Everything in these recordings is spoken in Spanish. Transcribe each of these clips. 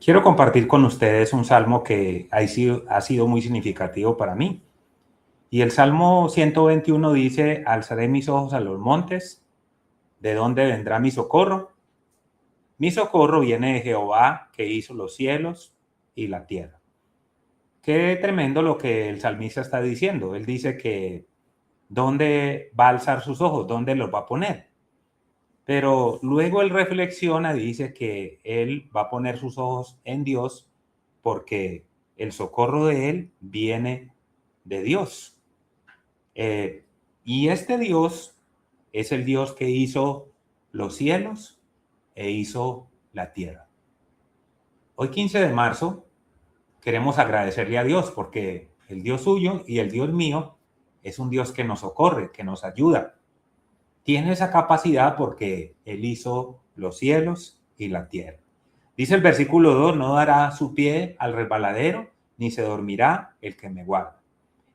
Quiero compartir con ustedes un salmo que ha sido muy significativo para mí. Y el Salmo 121 dice: alzaré mis ojos a los montes, ¿de dónde vendrá mi socorro? Mi socorro viene de Jehová, que hizo los cielos y la tierra. Qué tremendo lo que el salmista está diciendo. Él dice que ¿dónde va a alzar sus ojos? ¿Dónde los va a poner? Pero luego él reflexiona y dice que él va a poner sus ojos en Dios porque el socorro de él viene de Dios. Y este Dios es el Dios que hizo los cielos e hizo la tierra. Hoy 15 de marzo queremos agradecerle a Dios porque el Dios suyo y el Dios mío es un Dios que nos socorre, que nos ayuda. Tiene esa capacidad porque Él hizo los cielos y la tierra. Dice el versículo 2, no dará su pie al resbaladero, ni se dormirá el que me guarda.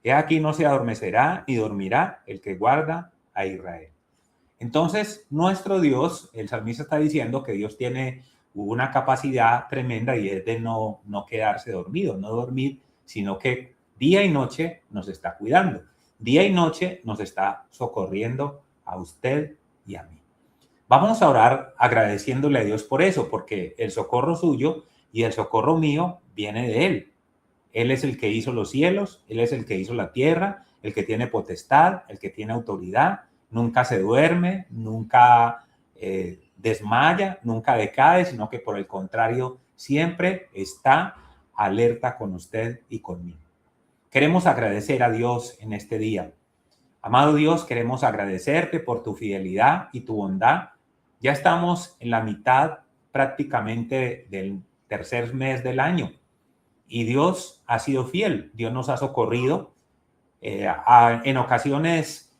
He aquí no se adormecerá ni dormirá el que guarda a Israel. Entonces, nuestro Dios, el salmista está diciendo que Dios tiene una capacidad tremenda y es de no quedarse dormido, no dormir, sino que día y noche nos está cuidando. Día y noche nos está socorriendo a usted y a mí. Vamos a orar agradeciéndole a Dios por eso, porque el socorro suyo y el socorro mío viene de Él. Él es el que hizo los cielos, Él es el que hizo la tierra, el que tiene potestad, el que tiene autoridad, nunca se duerme, nunca desmaya, nunca decae, sino que por el contrario siempre está alerta con usted y conmigo. Queremos agradecer a Dios en este día. Amado Dios, queremos agradecerte por tu fidelidad y tu bondad. Ya estamos en la mitad prácticamente del tercer mes del año y Dios ha sido fiel. Dios nos ha socorrido. En ocasiones,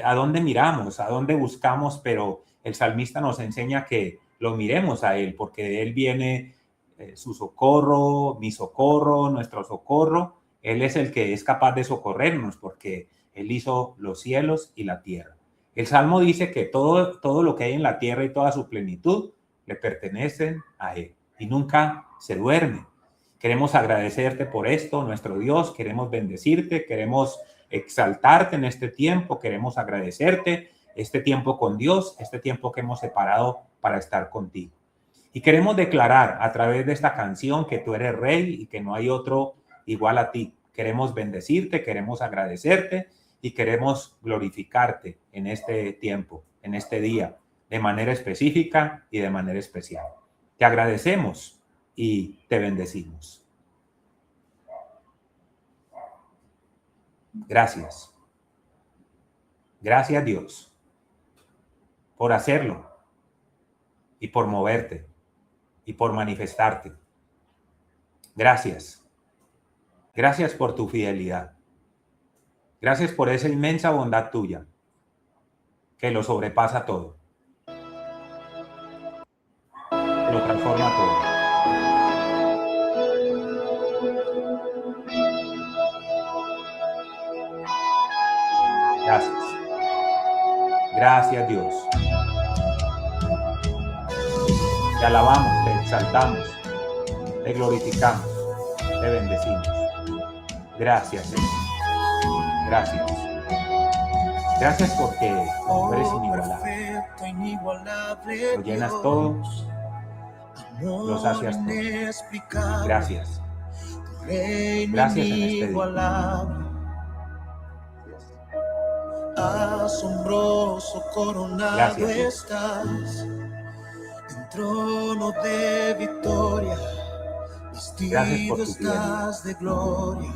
¿a dónde miramos? ¿A dónde buscamos? Pero el salmista nos enseña que lo miremos a Él, porque de Él viene su socorro, mi socorro, nuestro socorro. Él es el que es capaz de socorrernos, porque Él hizo los cielos y la tierra. El Salmo dice que todo lo que hay en la tierra y toda su plenitud le pertenecen a Él y nunca se duerme. Queremos agradecerte por esto, nuestro Dios, queremos bendecirte, queremos exaltarte en este tiempo, queremos agradecerte este tiempo con Dios, este tiempo que hemos separado para estar contigo. Y queremos declarar a través de esta canción que tú eres Rey y que no hay otro igual a ti. Queremos bendecirte, queremos agradecerte y queremos glorificarte en este tiempo, en este día, de manera específica y de manera especial. Te agradecemos y te bendecimos. Gracias. Gracias, Dios, por hacerlo y por moverte y por manifestarte. Gracias. Gracias por tu fidelidad. Gracias por esa inmensa bondad tuya que lo sobrepasa todo, que lo transforma todo. Gracias. Gracias, Dios. Te alabamos, te exaltamos, te glorificamos, te bendecimos. Gracias, Señor. Gracias. Gracias porque tú eres inigualable. Lo llenas todo, lo sacias todo. Gracias. Gracias en este día. Asombroso coronado estás, en trono de victoria, vestido estás de gloria.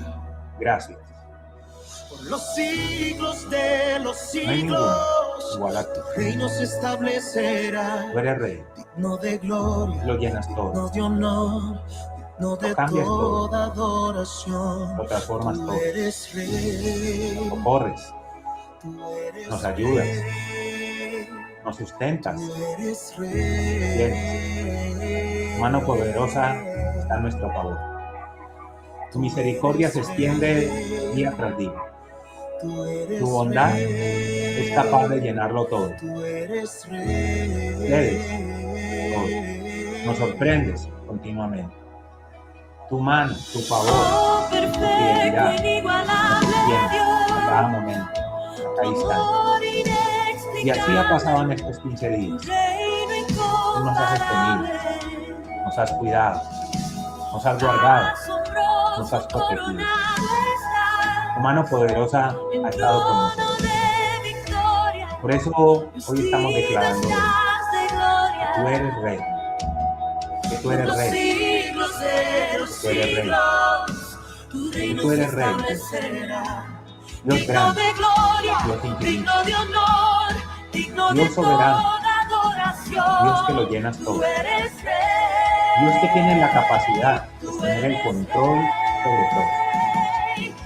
Gracias. Por los siglos de los siglos, tu reino se establecerá. Tú eres Rey. Digno de gloria, lo llenas todo. Digno de honor, digno de toda adoración. Lo transformas todo. Eres Rey. Lo corres. Nos ayudas, nos sustentas, tu mano poderosa está a nuestro favor. Tu misericordia se extiende día tras día. Tu bondad es capaz de llenarlo todo. Eres todo. Nos sorprendes continuamente. Tu mano, tu favor, tu fidelidad, nos tiene a cada momento, a cada instante. Y así ha pasado en estos 15 días. Tú nos has sostenido, nos has cuidado, nos has guardado, nos has protegido. Tu mano poderosa ha estado con nosotros. Por eso hoy estamos declarando que tú eres rey, que tú eres rey, que tú eres rey, que tú eres rey. Dios grande, Dios infinito, Dios soberano, Dios que lo llenas todo, Dios que tiene la capacidad de tener el control sobre todo,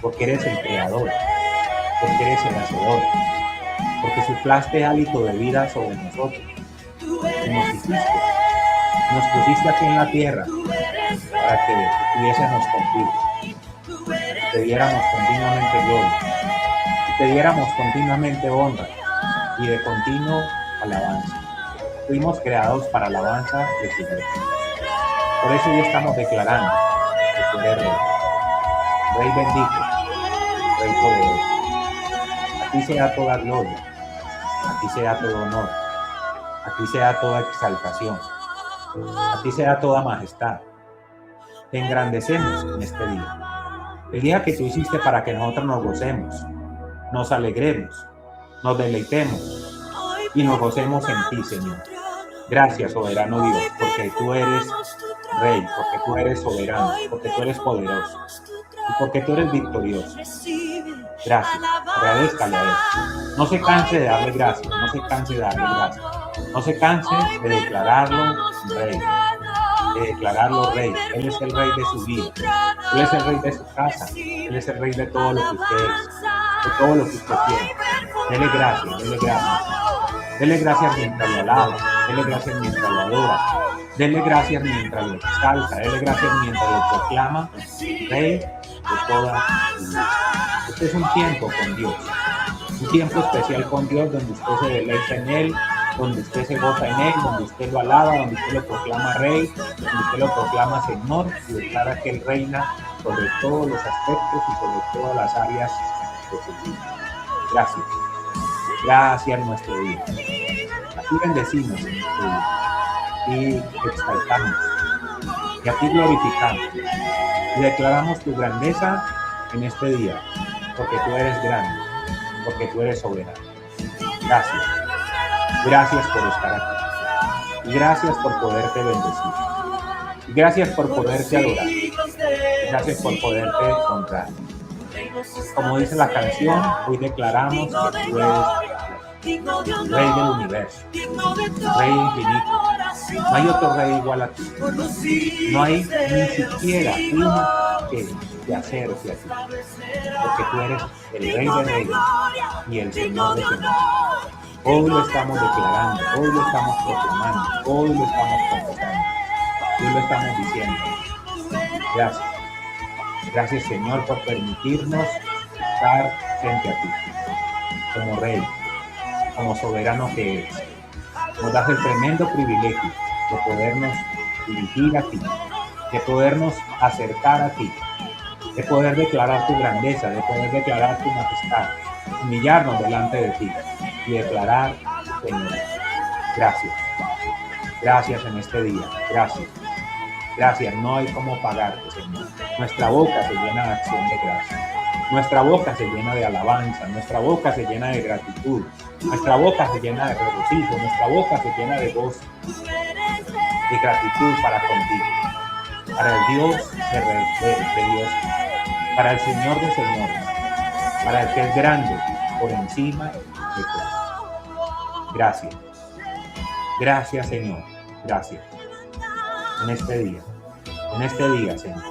porque eres el creador, porque eres el hacedor, porque soplaste hálito de vida sobre nosotros y nos pusiste aquí en la tierra para que estuviésemos contigo, te diéramos continuamente gloria, te diéramos continuamente honra y de continuo alabanza. Fuimos creados para alabanza de tu Dios. Por eso hoy estamos declarando que tú eres Rey, Rey bendito, Rey poderoso. A ti sea toda gloria, a ti sea todo honor, a ti sea toda exaltación, a ti sea toda majestad. Te engrandecemos en este día. El día que tú hiciste para que nosotros nos gocemos, nos alegremos, nos deleitemos y nos gocemos en ti, Señor. Gracias, soberano Dios, porque tú eres Rey, porque tú eres soberano, porque tú eres poderoso y porque tú eres victorioso. Gracias, agradézcale a Él. No se canse de darle gracias, no se canse de darle gracias. No se canse de declararlo Rey, de declararlo Rey. Él es el Rey de su vida, Él es el Rey de su casa, Él es el Rey de todo lo que usted es, de todo lo que usted tiene. Dele gracias, dele gracias. Dele gracias mientras lo alaba, dele gracias mientras lo adora, dele gracias mientras lo exalta, dele gracias mientras lo proclama Rey de toda su vida. Este es un tiempo con Dios, un tiempo especial con Dios donde usted se deleita en Él, donde usted se goza en Él, donde usted lo alaba, donde usted lo proclama Rey, donde usted lo proclama Señor y declara que Él reina sobre todos los aspectos y sobre todas las áreas de su vida. Gracias. Gracias nuestro Dios. Aquí bendecimos en nuestro día y exaltamos y aquí glorificamos y declaramos tu grandeza en este día, porque tú eres grande, porque tú eres soberano. Gracias. Gracias por estar aquí y gracias por poderte bendecir y gracias por poderte adorar y gracias por poderte honrar. Como dice la canción, hoy declaramos que tú eres Rey del universo, Rey infinito. No hay otro Rey igual a ti. No hay ni siquiera uno que acerque a ti, porque tú eres el Rey de Reyes y el Señor de Señores. Hoy lo estamos declarando, hoy lo estamos proclamando, hoy lo estamos confesando, hoy lo estamos diciendo. Gracias. Gracias, Señor, por permitirnos estar frente a ti, como Rey, como soberano que eres. Nos das el tremendo privilegio de podernos dirigir a ti, de podernos acercar a ti, de poder declarar tu grandeza, de poder declarar tu majestad, humillarnos delante de ti y declarar, Señor, gracias. Gracias en este día, gracias. Gracias, no hay cómo pagarte, Señor. Nuestra boca se llena de acción de gracias. Nuestra boca se llena de alabanza, nuestra boca se llena de gratitud, nuestra boca se llena de regocijo, nuestra boca se llena de gozo, de gratitud para contigo, para el Dios de Dios, para el Señor de señores, para el que es grande por encima de todo. Gracias. Gracias, Señor. Gracias. En este día, Señor.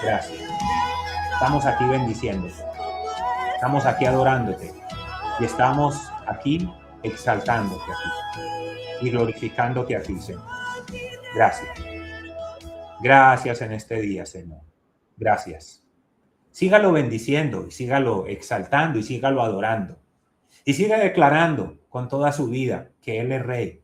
Gracias. Estamos aquí bendiciéndote. Estamos aquí adorándote. Y estamos aquí exaltándote a ti. Y glorificándote a ti, Señor. Gracias. Gracias en este día, Señor. Gracias. Sígalo bendiciendo y sígalo exaltando y sígalo adorando. Y siga declarando con toda su vida que Él es Rey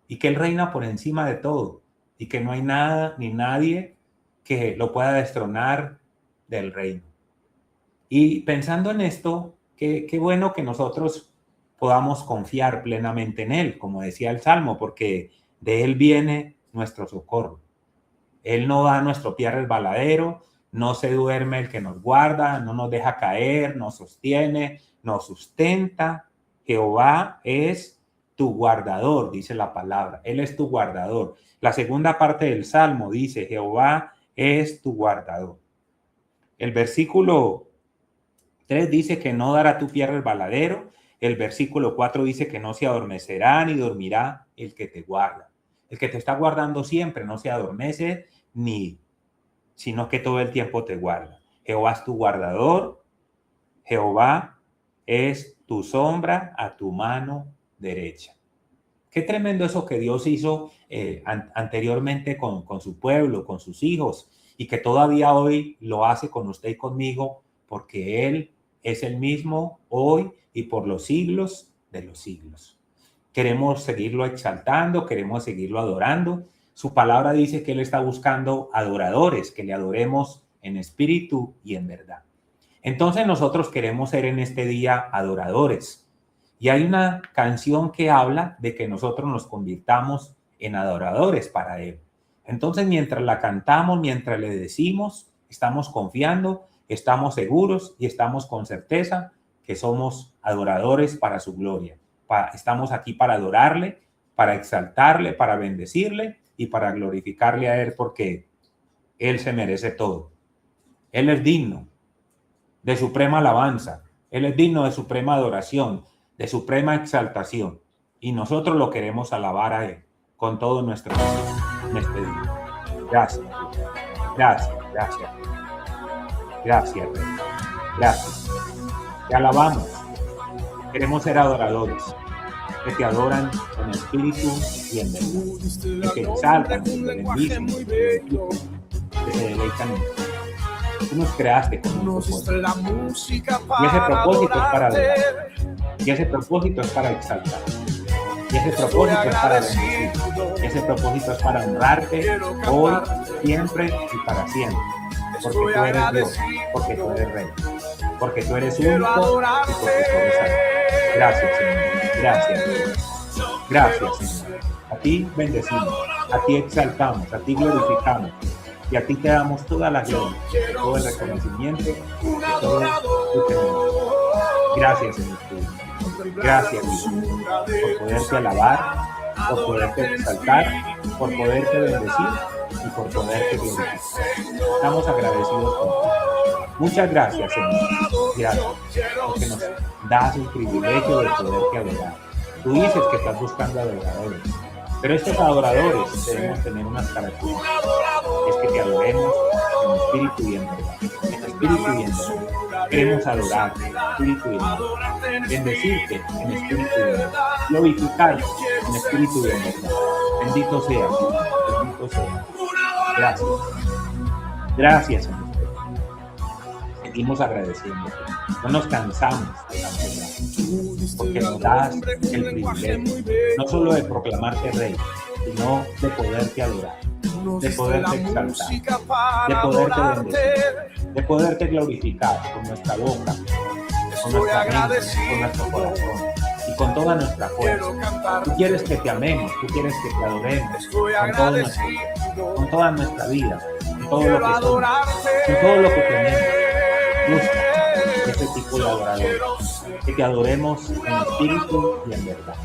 y que Él reina por encima de todo y que no hay nada ni nadie que lo pueda destronar del reino. Y pensando en esto, qué bueno que nosotros podamos confiar plenamente en Él, como decía el Salmo, porque de Él viene nuestro socorro. Él no da nuestro pie resbaladero, no se duerme el que nos guarda, no nos deja caer, nos sostiene, nos sustenta. Jehová es tu guardador, dice la palabra. Él es tu guardador. La segunda parte del Salmo dice, Jehová es tu guardador. El versículo 3 dice que no dará tu pie resbaladero. El versículo 4 dice que no se adormecerá ni dormirá el que te guarda. El que te está guardando siempre no se adormece sino que todo el tiempo te guarda. Jehová es tu guardador. Jehová es tu sombra a tu mano derecha. Qué tremendo eso que Dios hizo anteriormente con su pueblo, con sus hijos, y que todavía hoy lo hace con usted y conmigo, porque Él es el mismo hoy y por los siglos de los siglos. Queremos seguirlo exaltando, queremos seguirlo adorando. Su palabra dice que Él está buscando adoradores, que le adoremos en espíritu y en verdad. Entonces nosotros queremos ser en este día adoradores. Y hay una canción que habla de que nosotros nos convirtamos en adoradores para Él. Entonces mientras la cantamos, mientras le decimos, estamos confiando, estamos seguros y estamos con certeza que somos adoradores para su gloria. Estamos aquí para adorarle, para exaltarle, para bendecirle y para glorificarle a Él, porque Él se merece todo. Él es digno de suprema alabanza. Él es digno de suprema adoración, de suprema exaltación. Y nosotros lo queremos alabar a Él con todo nuestro ser en este día. Gracias. Gracias, gracias. Gracias, Rey. Gracias. Te alabamos. Queremos ser adoradores, que te adoran en espíritu y en verdad, que te exaltan, que te bendicen, que se deleitan en ti. Tú nos creaste con un propósito. Y ese propósito es para adorar. Y ese propósito es para exaltar. Y ese propósito es para bendecir. Ese propósito es para honrarte hoy, siempre y para siempre. Porque tú eres Dios, porque tú eres Rey, porque tú eres único y porque tú eres santo. Gracias, Señor. Gracias, Dios. Gracias, Señor. A ti bendecimos, a ti exaltamos, a ti glorificamos y a ti te damos toda la gloria, todo el reconocimiento, todo tu temor. Gracias, Señor. Gracias, Dios, por poderte alabar, por poderte exaltar, por poderte bendecir y por poderte glorificar. Estamos agradecidos por ti. Muchas gracias, Señor. Gracias, porque nos das el privilegio de poderte adorar. Tú dices que estás buscando adoradores, pero estos adoradores debemos tener unas características. Es que te adoremos en espíritu y en verdad. En espíritu y en verdad. Queremos adorarte en espíritu y en verdad. Bendecirte en espíritu y en verdad. Glorificarte en espíritu y en verdad. Bendito sea, bendito sea. Gracias. Gracias, Señor. Seguimos agradeciéndote. No nos cansamos de darte gracias, porque nos das el privilegio, no solo de proclamarte Rey, sino de poderte adorar, de poderte exaltar, de poderte bendecir, de poderte glorificar con nuestra boca, con nuestra mente, con nuestro corazón y con toda nuestra fuerza. Tú quieres que te amemos, tú quieres que te adoremos con toda nuestra vida, con todo lo que somos, con todo lo que tenemos. Busca ese tipo de adoradores, que te adoremos en espíritu y en verdad,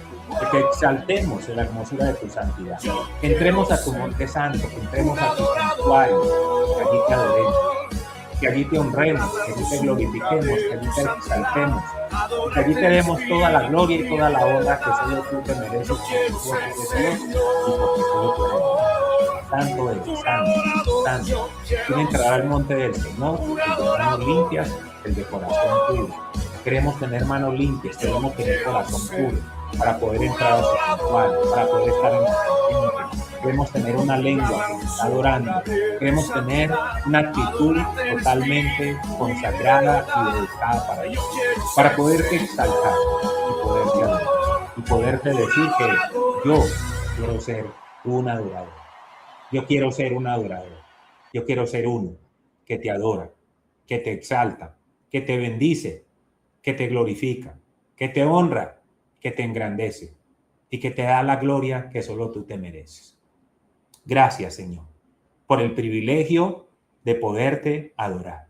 que te exaltemos en la hermosura de tu santidad, que entremos a tu monte santo, que entremos a tu santuario, que allí te adoremos, que allí te honremos, que allí te glorifiquemos, que allí te exaltemos, que allí te demos toda la gloria y toda la honra que solo tú te mereces, porque tú eres Dios y porque solo tú eres Dios. Santo es, santo, santo. Quiero entrar al monte del Señor, el de manos limpias, el de corazón puro. Queremos tener manos limpias, queremos tener corazón puro para poder entrar a su santuario, para poder estar en su presencia. Queremos tener una lengua que está adorando. Queremos tener una actitud totalmente consagrada y dedicada para Dios, para poderte exaltar y poderte adorar y poderte decir que yo quiero ser un adorador. Yo quiero ser un adorador. Yo quiero ser uno que te adora, que te exalta, que te bendice, que te glorifica, que te honra, que te engrandece y que te da la gloria que solo tú te mereces. Gracias, Señor, por el privilegio de poderte adorar,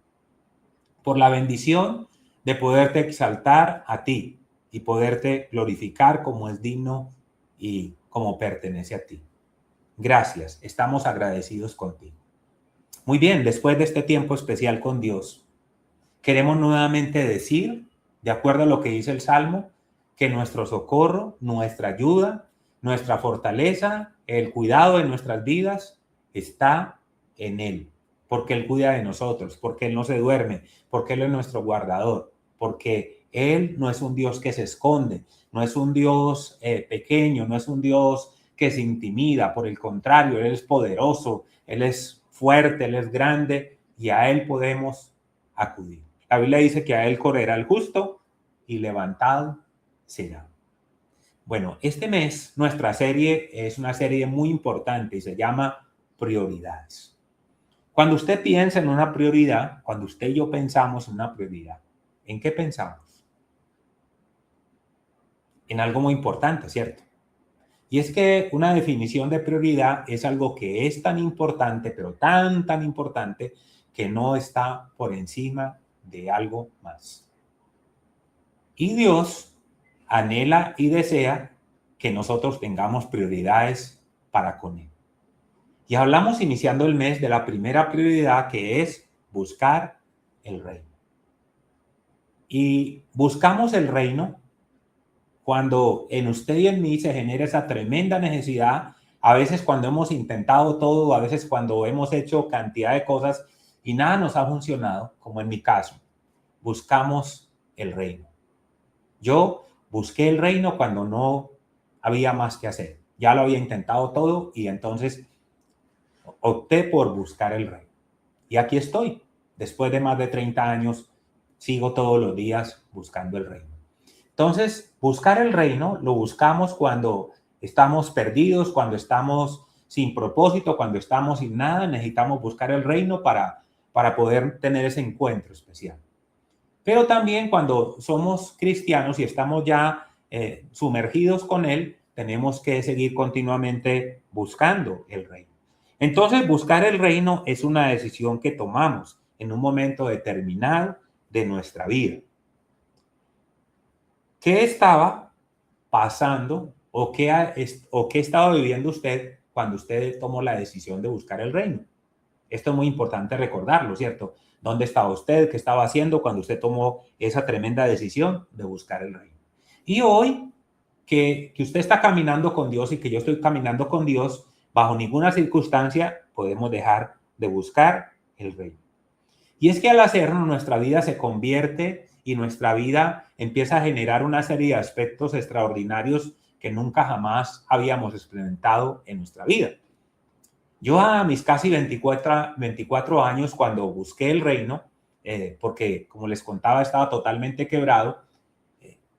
por la bendición de poderte exaltar a ti y poderte glorificar como es digno y como pertenece a ti. Gracias, estamos agradecidos contigo. Muy bien, después de este tiempo especial con Dios, queremos nuevamente decir, de acuerdo a lo que dice el Salmo, que nuestro socorro, nuestra ayuda, nuestra fortaleza, el cuidado de nuestras vidas está en Él, porque Él cuida de nosotros, porque Él no se duerme, porque Él es nuestro guardador, porque Él no es un Dios que se esconde, no es un Dios pequeño, no es un Dios que se intimida, por el contrario, Él es poderoso, Él es fuerte, Él es grande y a Él podemos acudir. La Biblia dice que a Él correrá el justo y levantado será. Bueno, este mes nuestra serie es una serie muy importante y se llama Prioridades. Cuando usted piensa en una prioridad, cuando usted y yo pensamos en una prioridad, ¿en qué pensamos? En algo muy importante, ¿cierto? Y es que una definición de prioridad es algo que es tan importante, pero tan importante, que no está por encima de algo más. Y Dios anhela y desea que nosotros tengamos prioridades para con Él. Y hablamos iniciando el mes de la primera prioridad, que es buscar el reino. Y buscamos el reino cuando en usted y en mí se genera esa tremenda necesidad, a veces cuando hemos intentado todo, a veces cuando hemos hecho cantidad de cosas y nada nos ha funcionado, como en mi caso, buscamos el reino. Yo busqué el reino cuando no había más que hacer. Ya lo había intentado todo y entonces opté por buscar el reino. Y aquí estoy. Después de más de 30 años, sigo todos los días buscando el reino. Entonces, buscar el reino lo buscamos cuando estamos perdidos, cuando estamos sin propósito, cuando estamos sin nada. Necesitamos buscar el reino para poder tener ese encuentro especial. Pero también cuando somos cristianos y estamos ya sumergidos con Él, tenemos que seguir continuamente buscando el reino. Entonces, buscar el reino es una decisión que tomamos en un momento determinado de nuestra vida. ¿Qué estaba pasando o qué estaba viviendo usted cuando usted tomó la decisión de buscar el reino? Esto es muy importante recordarlo, ¿cierto? ¿Dónde estaba usted? ¿Qué estaba haciendo cuando usted tomó esa tremenda decisión de buscar el reino? Y hoy, que usted está caminando con Dios y que yo estoy caminando con Dios, bajo ninguna circunstancia podemos dejar de buscar el reino. Y es que al hacerlo, nuestra vida se convierte y nuestra vida empieza a generar una serie de aspectos extraordinarios que nunca jamás habíamos experimentado en nuestra vida. Yo a mis casi 24 años, cuando busqué el reino, porque como les contaba, estaba totalmente quebrado,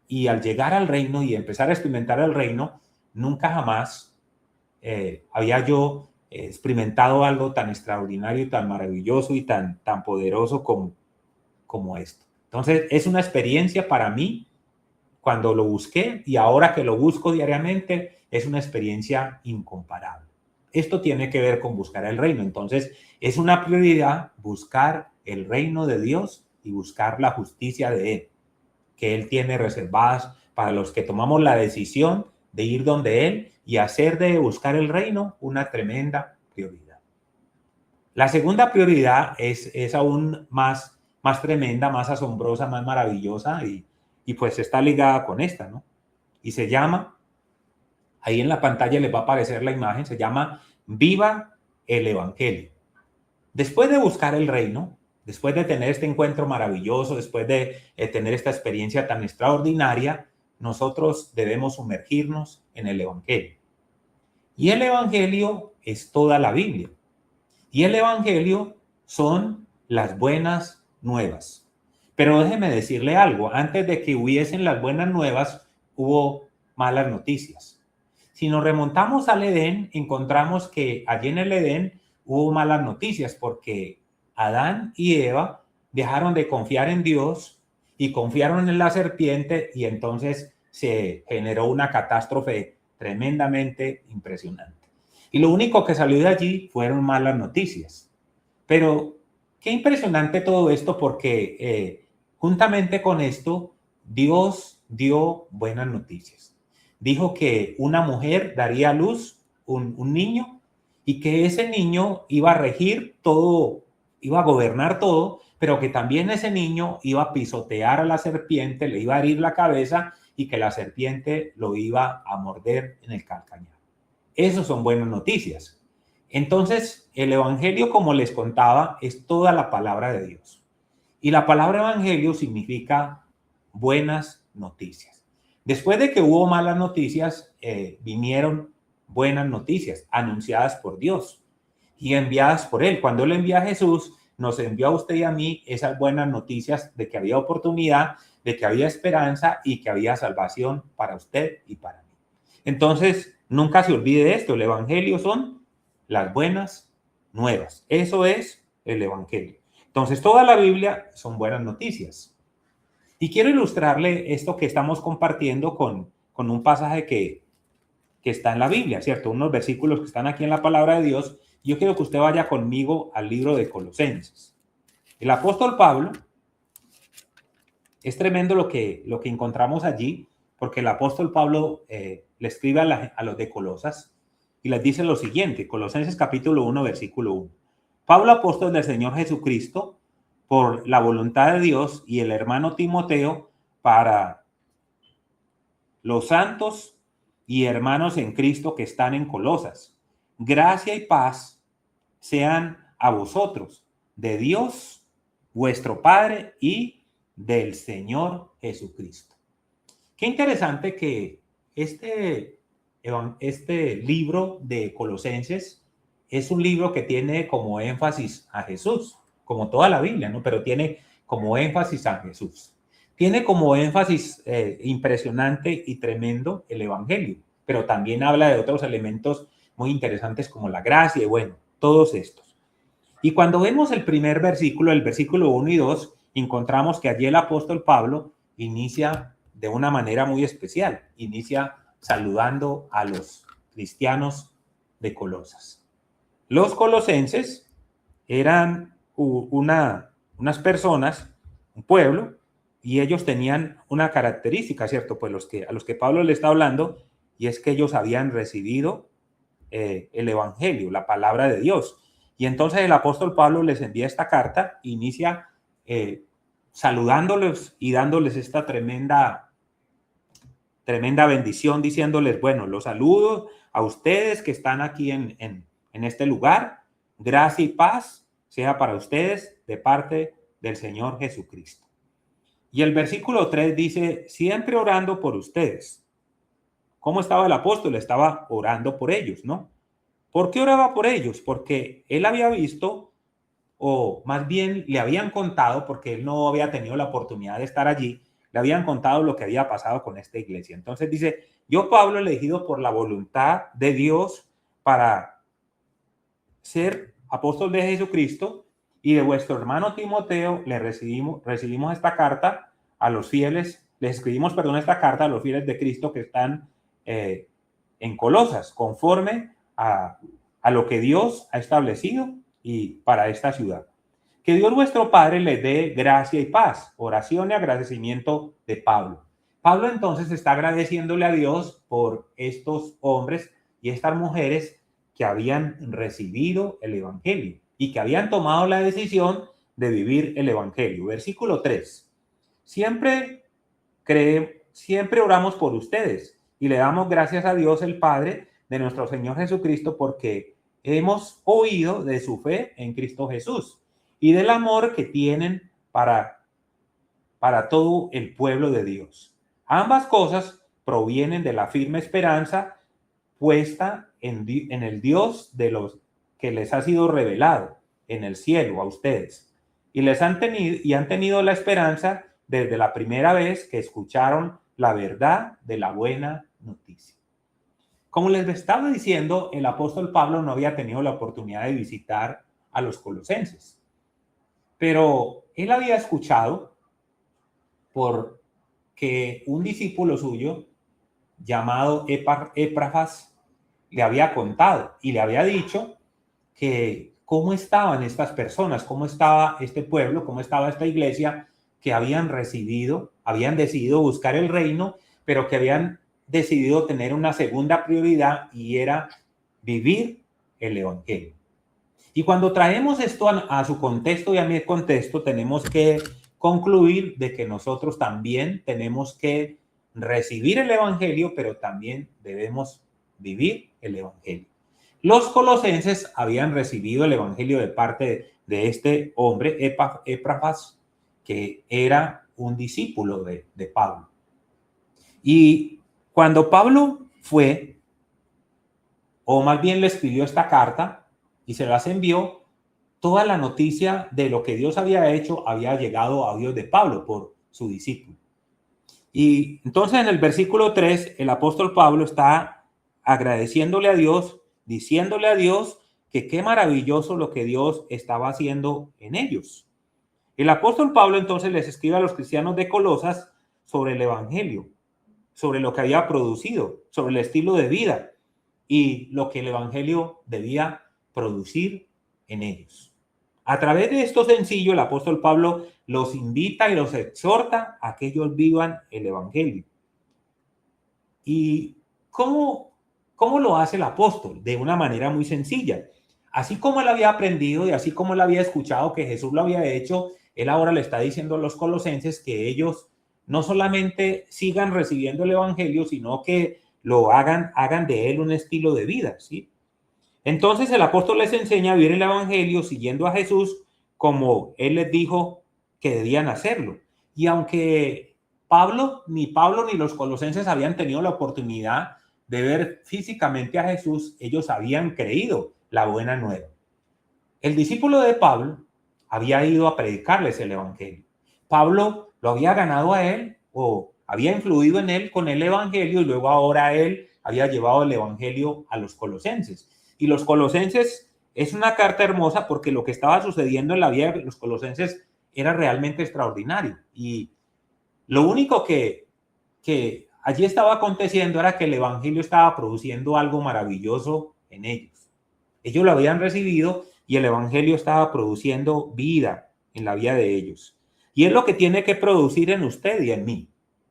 y al llegar al reino y empezar a experimentar el reino, nunca jamás había yo experimentado algo tan extraordinario, tan maravilloso y tan poderoso como esto. Entonces, es una experiencia para mí cuando lo busqué y ahora que lo busco diariamente, es una experiencia incomparable. Esto tiene que ver con buscar el reino. Entonces, es una prioridad buscar el reino de Dios y buscar la justicia de Él, que Él tiene reservadas para los que tomamos la decisión de ir donde Él y hacer de buscar el reino una tremenda prioridad. La segunda prioridad es aún más tremenda, más asombrosa, más maravillosa y pues está ligada con esta, ¿no? Y se llama, ahí en la pantalla les va a aparecer la imagen, se llama Viva el Evangelio. Después de buscar el reino, después de tener este encuentro maravilloso, después de tener esta experiencia tan extraordinaria, nosotros debemos sumergirnos en el Evangelio. Y el Evangelio es toda la Biblia. Y el Evangelio son las buenas nuevas. Pero déjeme decirle algo, antes de que hubiesen las buenas nuevas, hubo malas noticias. Si nos remontamos al Edén, encontramos que allí en el Edén hubo malas noticias porque Adán y Eva dejaron de confiar en Dios y confiaron en la serpiente, y entonces se generó una catástrofe tremendamente impresionante. Y lo único que salió de allí fueron malas noticias. Pero qué impresionante todo esto, porque juntamente con esto Dios dio buenas noticias. Dijo que una mujer daría a luz un niño, y que ese niño iba a regir todo, iba a gobernar todo, pero que también ese niño iba a pisotear a la serpiente, le iba a herir la cabeza, y que la serpiente lo iba a morder en el calcañar. Esas son buenas noticias. Entonces, el evangelio, como les contaba, es toda la palabra de Dios. Y la palabra evangelio significa buenas noticias. Después de que hubo malas noticias, vinieron buenas noticias anunciadas por Dios y enviadas por Él. Cuando Él envía a Jesús, nos envió a usted y a mí esas buenas noticias de que había oportunidad, de que había esperanza y que había salvación para usted y para mí. Entonces, nunca se olvide esto: el evangelio son las buenas nuevas. Eso es el evangelio. Entonces, toda la Biblia son buenas noticias. Y quiero ilustrarle esto que estamos compartiendo con un pasaje que está en la Biblia, ¿cierto? Unos versículos que están aquí en la palabra de Dios. Yo quiero que usted vaya conmigo al libro de Colosenses. El apóstol Pablo, es tremendo lo que encontramos allí, porque el apóstol Pablo le escribe a los de Colosas y les dice lo siguiente: Colosenses capítulo 1, versículo 1. Pablo, apóstol del Señor Jesucristo, por la voluntad de Dios, y el hermano Timoteo, para los santos y hermanos en Cristo que están en Colosas. Gracia y paz sean a vosotros, de Dios, vuestro Padre, y del Señor Jesucristo. Qué interesante que este libro de Colosenses es un libro que tiene como énfasis a Jesús, como toda la Biblia, ¿no? Pero tiene como énfasis a Jesús. Tiene como énfasis impresionante y tremendo el evangelio, pero también habla de otros elementos muy interesantes como la gracia y bueno, todos estos. Y cuando vemos el primer versículo, el versículo 1 y 2, encontramos que allí el apóstol Pablo inicia de una manera muy especial. Inicia saludando a los cristianos de Colosas. Los colosenses eran unas personas, un pueblo, y ellos tenían una característica, ¿cierto? Pues a los que Pablo le está hablando, y es que ellos habían recibido el evangelio, la palabra de Dios. Y entonces el apóstol Pablo les envía esta carta, inicia saludándoles y dándoles esta tremenda bendición, diciéndoles: bueno, los saludo a ustedes que están aquí en este lugar. Gracia y paz sea para ustedes de parte del Señor Jesucristo. Y el versículo 3 dice: siempre orando por ustedes. ¿Cómo estaba el apóstol? Estaba orando por ellos, ¿no? ¿Por qué oraba por ellos? Porque él había visto, o más bien le habían contado, porque él no había tenido la oportunidad de estar allí, le habían contado lo que había pasado con esta iglesia. Entonces dice: yo, Pablo, elegido por la voluntad de Dios para ser apóstol de Jesucristo, y de vuestro hermano Timoteo, le recibimos esta carta a los fieles, les escribimos, esta carta a los fieles de Cristo que están en Colosas, conforme a lo que Dios ha establecido y para esta ciudad. Que Dios vuestro Padre les dé gracia y paz. Oración y agradecimiento de Pablo. Pablo entonces está agradeciéndole a Dios por estos hombres y estas mujeres que habían recibido el evangelio y que habían tomado la decisión de vivir el evangelio. Versículo 3. Siempre oramos por ustedes y le damos gracias a Dios el Padre de nuestro Señor Jesucristo, porque hemos oído de su fe en Cristo Jesús y del amor que tienen para todo el pueblo de Dios. Ambas cosas provienen de la firme esperanza puesta en el Dios de los que les ha sido revelado en el cielo a ustedes, y han tenido la esperanza desde la primera vez que escucharon la verdad de la buena noticia. Como les estaba diciendo, el apóstol Pablo no había tenido la oportunidad de visitar a los colosenses, pero él había escuchado por que un discípulo suyo llamado Epafras le había contado y le había dicho que cómo estaban estas personas, cómo estaba este pueblo, cómo estaba esta iglesia que habían decidido buscar el reino, pero que habían decidido tener una segunda prioridad y era vivir el evangelio. Y cuando traemos esto a su contexto y a mi contexto, tenemos que concluir de que nosotros también tenemos que recibir el evangelio, pero también debemos vivir el evangelio. Los colosenses habían recibido el evangelio de parte de este hombre, Epafras, que era un discípulo de Pablo. Y cuando Pablo fue, o más bien le escribió esta carta y se las envió, toda la noticia de lo que Dios había hecho había llegado a oídos de Pablo por su discípulo. Y entonces en el versículo 3, el apóstol Pablo está agradeciéndole a Dios, diciéndole a Dios que qué maravilloso lo que Dios estaba haciendo en ellos. El apóstol Pablo entonces les escribe a los cristianos de Colosas sobre el evangelio, sobre lo que había producido, sobre el estilo de vida y lo que el evangelio debía producir en ellos. A través de esto sencillo, el apóstol Pablo los invita y los exhorta a que ellos vivan el evangelio. ¿Y cómo lo hace el apóstol? De una manera muy sencilla. Así como él había aprendido y así como él había escuchado que Jesús lo había hecho, él ahora le está diciendo a los colosenses que ellos no solamente sigan recibiendo el evangelio, sino que lo hagan de él un estilo de vida, ¿sí? Entonces el apóstol les enseña a vivir el evangelio siguiendo a Jesús como él les dijo que debían hacerlo. Y aunque ni Pablo ni los colosenses habían tenido la oportunidad de ver físicamente a Jesús, ellos habían creído la buena nueva. El discípulo de Pablo había ido a predicarles el evangelio. Pablo lo había ganado a él o había influido en él con el evangelio y luego ahora él había llevado el evangelio a los colosenses. Y los colosenses es una carta hermosa porque lo que estaba sucediendo en la vida de los colosenses era realmente extraordinario. Y lo único que allí estaba aconteciendo era que el evangelio estaba produciendo algo maravilloso en ellos. Ellos lo habían recibido y el evangelio estaba produciendo vida en la vida de ellos. Y es lo que tiene que producir en usted y en mí,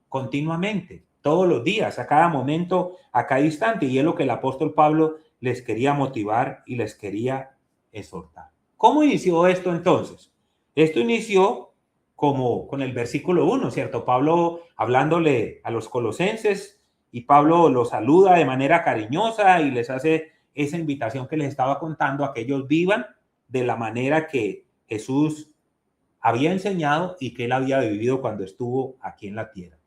continuamente, todos los días, a cada momento, a cada instante. Y es lo que el apóstol Pablo les quería motivar y les quería exhortar. ¿Cómo inició esto entonces? Esto inició como con el versículo 1, ¿cierto? Pablo hablándole a los colosenses y Pablo los saluda de manera cariñosa y les hace esa invitación que les estaba contando a que ellos vivan de la manera que Jesús había enseñado y que él había vivido cuando estuvo aquí en la tierra.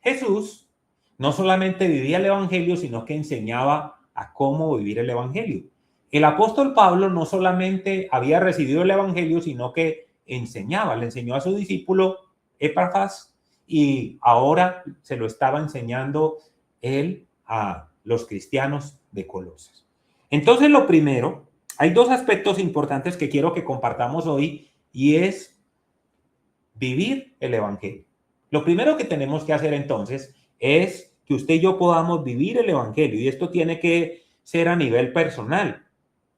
Jesús no solamente vivía el evangelio, sino que enseñaba a cómo vivir el evangelio. El apóstol Pablo no solamente había recibido el evangelio, sino que enseñaba, le enseñó a su discípulo Epafras y ahora se lo estaba enseñando él a los cristianos de Colosas. Entonces, lo primero, hay dos aspectos importantes que quiero que compartamos hoy y es vivir el evangelio. Lo primero que tenemos que hacer entonces es que usted y yo podamos vivir el evangelio y esto tiene que ser a nivel personal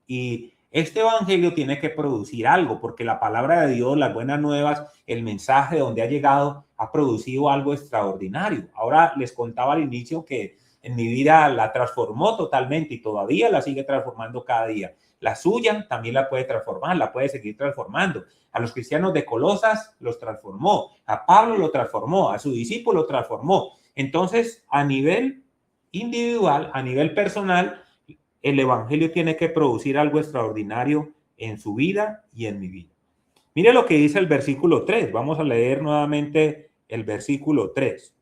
y este evangelio tiene que producir algo porque la palabra de Dios, las buenas nuevas, el mensaje donde ha llegado ha producido algo extraordinario. Ahora les contaba al inicio que en mi vida la transformó totalmente y todavía la sigue transformando cada día. La suya también la puede transformar, la puede seguir transformando. A los cristianos de Colosas los transformó, a Pablo lo transformó, a su discípulo lo transformó. Entonces, a nivel individual, a nivel personal, el evangelio tiene que producir algo extraordinario en su vida y en mi vida. Mire lo que dice el versículo 3. Vamos a leer nuevamente el versículo 3.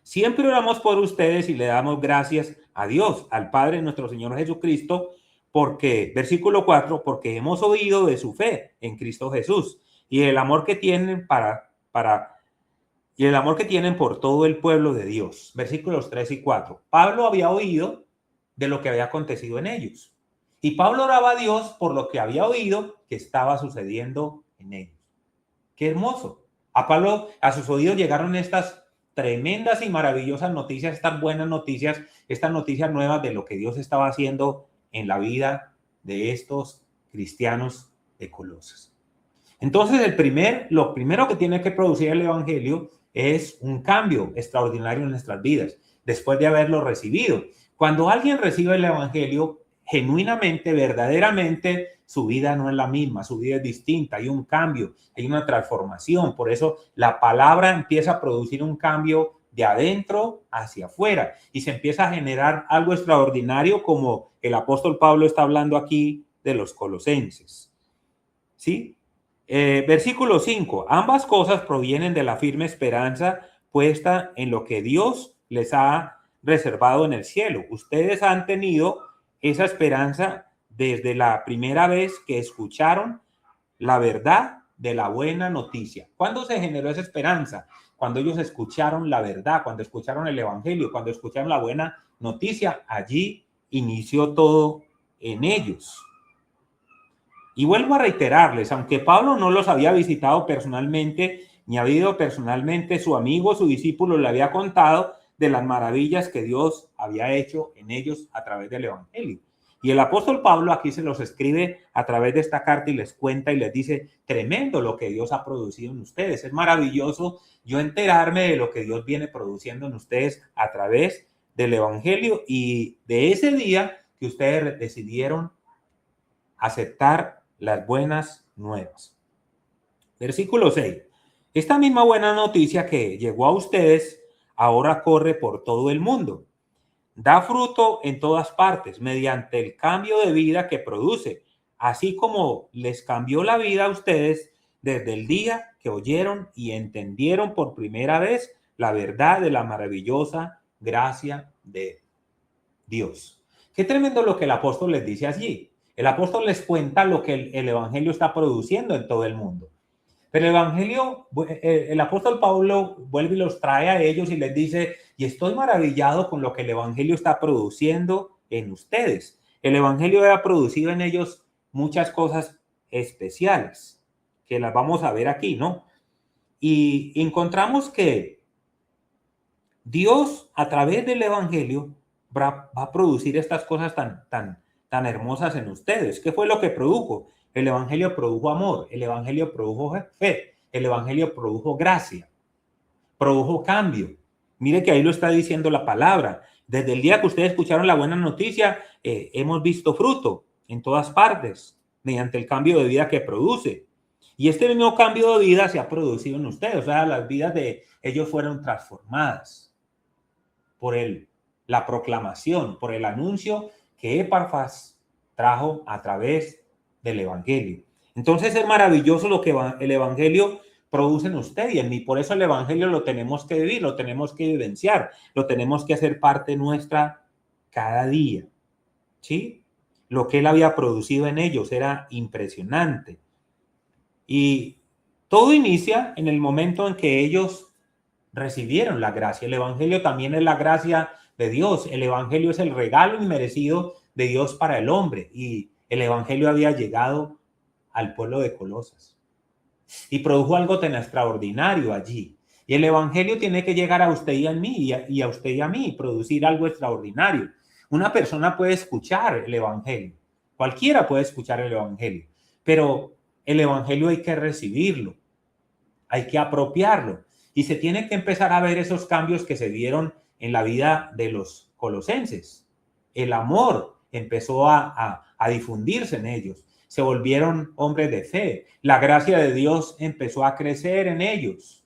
Siempre oramos por ustedes y le damos gracias a Dios, al Padre de nuestro Señor Jesucristo, porque, versículo 4, porque hemos oído de su fe en Cristo Jesús y el amor que tienen para y el amor que tienen por todo el pueblo de Dios. Versículos 3 y 4. Pablo había oído de lo que había acontecido en ellos. Y Pablo oraba a Dios por lo que había oído que estaba sucediendo en ellos. ¡Qué hermoso! A Pablo, a sus oídos llegaron estas tremendas y maravillosas noticias, estas buenas noticias, estas noticias nuevas de lo que Dios estaba haciendo en la vida de estos cristianos de Colosas. Entonces, lo primero que tiene que producir el evangelio es un cambio extraordinario en nuestras vidas, después de haberlo recibido. Cuando alguien recibe el evangelio, genuinamente, verdaderamente, su vida no es la misma, su vida es distinta, hay un cambio, hay una transformación. Por eso la palabra empieza a producir un cambio de adentro hacia afuera y se empieza a generar algo extraordinario, como el apóstol Pablo está hablando aquí de los colosenses. ¿Sí? Versículo 5. Ambas cosas provienen de la firme esperanza puesta en lo que Dios les ha reservado en el cielo. Ustedes han tenido esa esperanza desde la primera vez que escucharon la verdad de la buena noticia. ¿Cuándo se generó esa esperanza? Cuando ellos escucharon la verdad, cuando escucharon el evangelio, cuando escucharon la buena noticia. Allí inició todo en ellos. Y vuelvo a reiterarles, aunque Pablo no los había visitado personalmente, ni había ido personalmente, su amigo, su discípulo le había contado de las maravillas que Dios había hecho en ellos a través del evangelio. Y el apóstol Pablo aquí se los escribe a través de esta carta y les cuenta y les dice: tremendo lo que Dios ha producido en ustedes. Es maravilloso yo enterarme de lo que Dios viene produciendo en ustedes a través del evangelio y de ese día que ustedes decidieron aceptar las buenas nuevas. Versículo 6. Esta misma buena noticia que llegó a ustedes ahora corre por todo el mundo. Da fruto en todas partes mediante el cambio de vida que produce, así como les cambió la vida a ustedes desde el día que oyeron y entendieron por primera vez la verdad de la maravillosa gracia de Dios. Qué tremendo lo que el apóstol les dice allí. El apóstol les cuenta lo que el evangelio está produciendo en todo el mundo. Pero el apóstol Pablo vuelve y los trae a ellos y les dice: y estoy maravillado con lo que el evangelio está produciendo en ustedes. El evangelio ha producido en ellos muchas cosas especiales, que las vamos a ver aquí, ¿no? Y encontramos que Dios, a través del evangelio, va a producir estas cosas tan hermosas en ustedes. ¿Qué fue lo que produjo? El evangelio produjo amor, el evangelio produjo fe, el evangelio produjo gracia, produjo cambio. Mire que ahí lo está diciendo la palabra. Desde el día que ustedes escucharon la buena noticia, hemos visto fruto en todas partes mediante el cambio de vida que produce. Y este mismo cambio de vida se ha producido en ustedes. O sea, las vidas de ellos fueron transformadas por la proclamación, por el anuncio que Epafras trajo a través del evangelio. Entonces es maravilloso lo que el evangelio produce en usted y en mí. Por eso el evangelio lo tenemos que vivir, lo tenemos que vivenciar, lo tenemos que hacer parte nuestra cada día. ¿Sí? Lo que él había producido en ellos era impresionante. Y todo inicia en el momento en que ellos recibieron la gracia. El evangelio también es la gracia de Dios. El evangelio es el regalo inmerecido de Dios para el hombre. Y el evangelio había llegado al pueblo de Colosas y produjo algo tan extraordinario allí. Y el evangelio tiene que llegar a usted y a mí, y a usted y a mí, producir algo extraordinario. Una persona puede escuchar el evangelio, cualquiera puede escuchar el evangelio, pero el evangelio hay que recibirlo, hay que apropiarlo, y se tiene que empezar a ver esos cambios que se dieron en la vida de los colosenses. El amor empezó a difundirse en ellos. Se volvieron hombres de fe. La gracia de Dios empezó a crecer en ellos.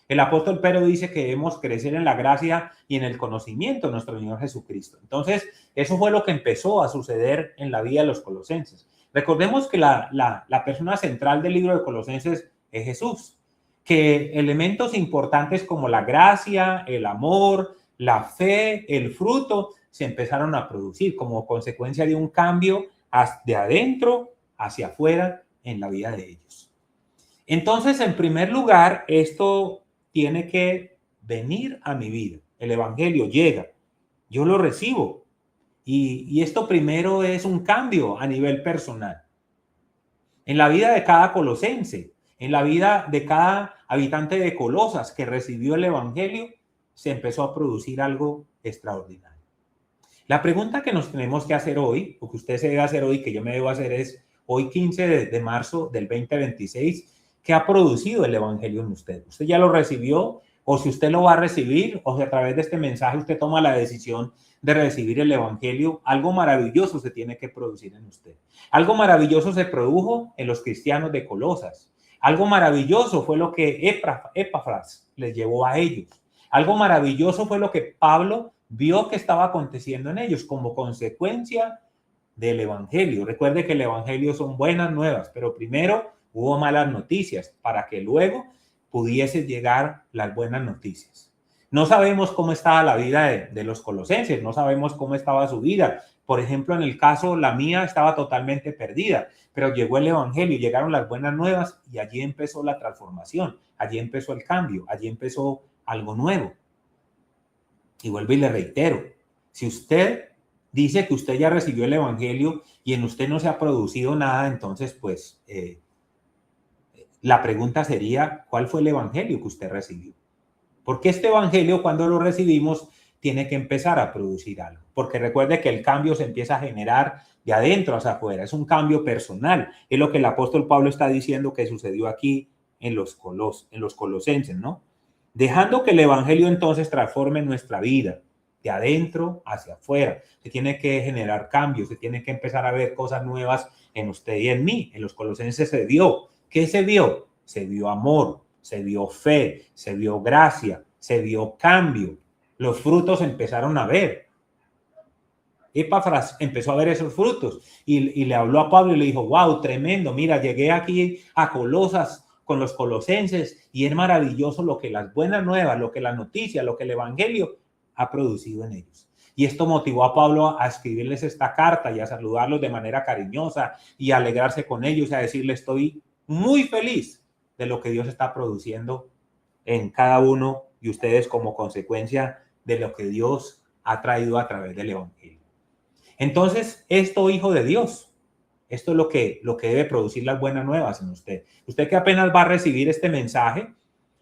El apóstol Pedro dice que debemos crecer en la gracia y en el conocimiento de nuestro Señor Jesucristo. Entonces, eso fue lo que empezó a suceder en la vida de los colosenses. Recordemos que la persona central del libro de Colosenses es Jesús, que elementos importantes como la gracia, el amor, la fe, el fruto, se empezaron a producir como consecuencia de un cambio de adentro hacia afuera en la vida de ellos. Entonces, en primer lugar, esto tiene que venir a mi vida. El evangelio llega, yo lo recibo. Y esto primero es un cambio a nivel personal. En la vida de cada colosense, en la vida de cada habitante de Colosas que recibió el evangelio, se empezó a producir algo extraordinario. La pregunta que nos tenemos que hacer hoy, o que usted se debe hacer hoy, que yo me debo hacer, es hoy 15 de marzo del 2026, ¿qué ha producido el evangelio en usted? ¿Usted ya lo recibió? O si usted lo va a recibir, o si a través de este mensaje usted toma la decisión de recibir el evangelio, algo maravilloso se tiene que producir en usted. Algo maravilloso se produjo en los cristianos de Colosas. Algo maravilloso fue lo que Epafras les llevó a ellos. Algo maravilloso fue lo que Pablo vio que estaba aconteciendo en ellos como consecuencia del evangelio. Recuerde que el evangelio son buenas nuevas, pero primero hubo malas noticias para que luego pudiese llegar las buenas noticias. No sabemos cómo estaba la vida de los colosenses, no sabemos cómo estaba su vida. Por ejemplo, en el caso, la mía estaba totalmente perdida, pero llegó el evangelio, llegaron las buenas nuevas y allí empezó la transformación, allí empezó el cambio, allí empezó algo nuevo. Y vuelvo y le reitero, si usted dice que usted ya recibió el evangelio y en usted no se ha producido nada, entonces pues la pregunta sería, ¿cuál fue el evangelio que usted recibió? Porque este evangelio, cuando lo recibimos, tiene que empezar a producir algo. Porque recuerde que el cambio se empieza a generar de adentro hacia afuera. Es un cambio personal. Es lo que el apóstol Pablo está diciendo que sucedió aquí en los colosenses, ¿no? Dejando que el evangelio entonces transforme nuestra vida de adentro hacia afuera. Se tiene que generar cambios, se tiene que empezar a ver cosas nuevas en usted y en mí. En los colosenses se vio. ¿Qué se vio? Se vio amor, se vio fe, se vio gracia, se vio cambio. Los frutos empezaron a ver. Epafras empezó a ver esos frutos y le habló a Pablo y le dijo, wow, tremendo, mira, llegué aquí a Colosas con los colosenses y es maravilloso lo que las buenas nuevas, lo que la noticia, lo que el evangelio ha producido en ellos. Y esto motivó a Pablo a escribirles esta carta y a saludarlos de manera cariñosa y a alegrarse con ellos y a decirles, estoy muy feliz de lo que Dios está produciendo en cada uno y ustedes como consecuencia de lo que Dios ha traído a través del evangelio. Entonces, esto, hijo de Dios, esto es lo que debe producir las buenas nuevas en usted. Usted que apenas va a recibir este mensaje,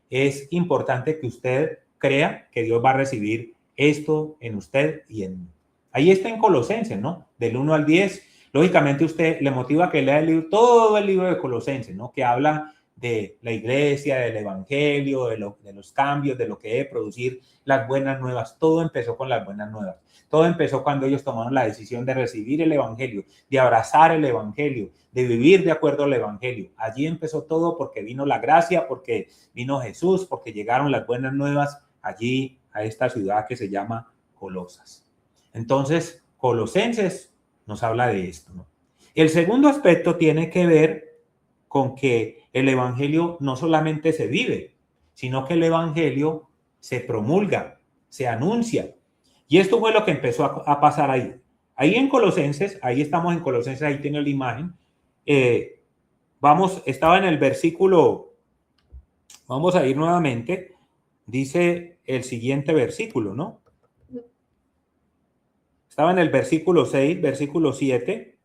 es importante que usted crea que Dios va a recibir esto en usted y en mí. Ahí está en Colosenses, ¿no? Del 1 al 10. Lógicamente usted le motiva a que lea el libro, todo el libro de Colosenses, ¿no? Que habla de la iglesia, del evangelio, de los cambios, de lo que debe producir las buenas nuevas. Todo empezó con las buenas nuevas. Todo empezó cuando ellos tomaron la decisión de recibir el evangelio, de abrazar el evangelio, de vivir de acuerdo al evangelio. Allí empezó todo porque vino la gracia, porque vino Jesús, porque llegaron las buenas nuevas allí a esta ciudad que se llama Colosas. Entonces, Colosenses nos habla de esto, ¿no? El segundo aspecto tiene que ver con que el evangelio no solamente se vive, sino que el evangelio se promulga, se anuncia. Y esto fue lo que empezó a pasar ahí. Ahí en Colosenses, ahí estamos en Colosenses, ahí tiene la imagen. Estaba en el versículo, vamos a ir nuevamente, dice el siguiente versículo, ¿no? Estaba en el versículo 6, versículo 7.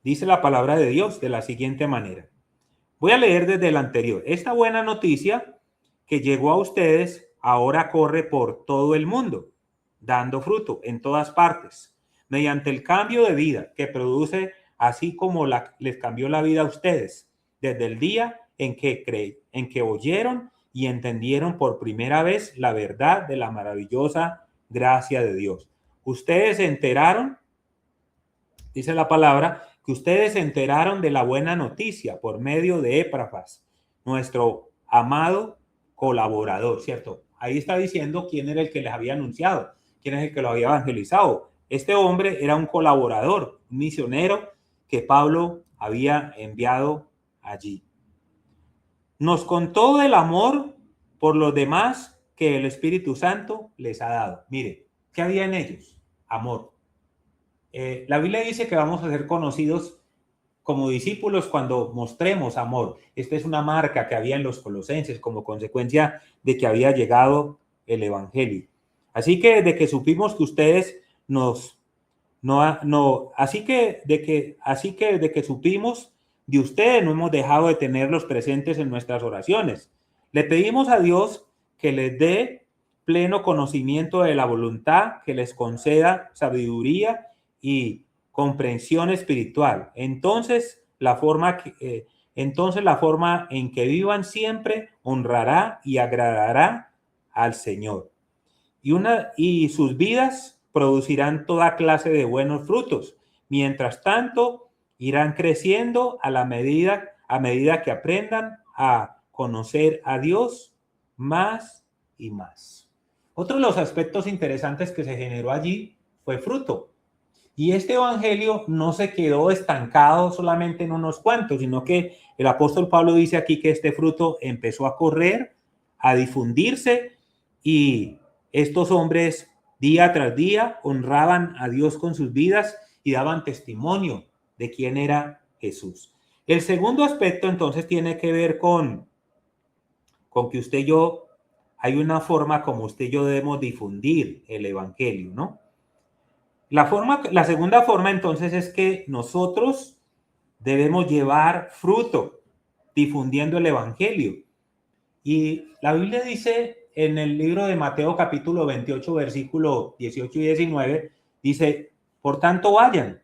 Dice la palabra de Dios de la siguiente manera. Voy a leer desde el anterior. Esta buena noticia que llegó a ustedes ahora corre por todo el mundo, dando fruto en todas partes, mediante el cambio de vida que produce, así como les cambió la vida a ustedes, desde el día en que oyeron y entendieron por primera vez la verdad de la maravillosa gracia de Dios. Ustedes se enteraron, dice la palabra, que ustedes se enteraron de la buena noticia por medio de Epafras, nuestro amado colaborador, ¿cierto? Ahí está diciendo quién era el que les había anunciado, quién es el que lo había evangelizado. Este hombre era un colaborador, un misionero que Pablo había enviado allí. Nos contó del amor por los demás que el Espíritu Santo les ha dado. Mire, ¿qué había en ellos? Amor. La Biblia dice que vamos a ser conocidos como discípulos cuando mostremos amor. Esta es una marca que había en los colosenses como consecuencia de que había llegado el evangelio. Así que desde que supimos que ustedes así que desde que supimos de ustedes no hemos dejado de tenerlos presentes en nuestras oraciones. Le pedimos a Dios que les dé pleno conocimiento de la voluntad, que les conceda sabiduría y comprensión espiritual. Entonces la forma en que vivan siempre honrará y agradará al Señor. Y sus vidas producirán toda clase de buenos frutos. Mientras tanto, irán creciendo a medida que aprendan a conocer a Dios más y más. Otro de los aspectos interesantes que se generó allí fue fruto. Y este evangelio no se quedó estancado solamente en unos cuantos, sino que el apóstol Pablo dice aquí que este fruto empezó a correr, a difundirse, y estos hombres día tras día honraban a Dios con sus vidas y daban testimonio de quién era Jesús. El segundo aspecto entonces tiene que ver con que usted y yo, hay una forma como usted y yo debemos difundir el evangelio, ¿no? La segunda forma entonces es que nosotros debemos llevar fruto difundiendo el evangelio. Y la Biblia dice en el libro de Mateo capítulo 28 versículo 18 y 19, dice, por tanto vayan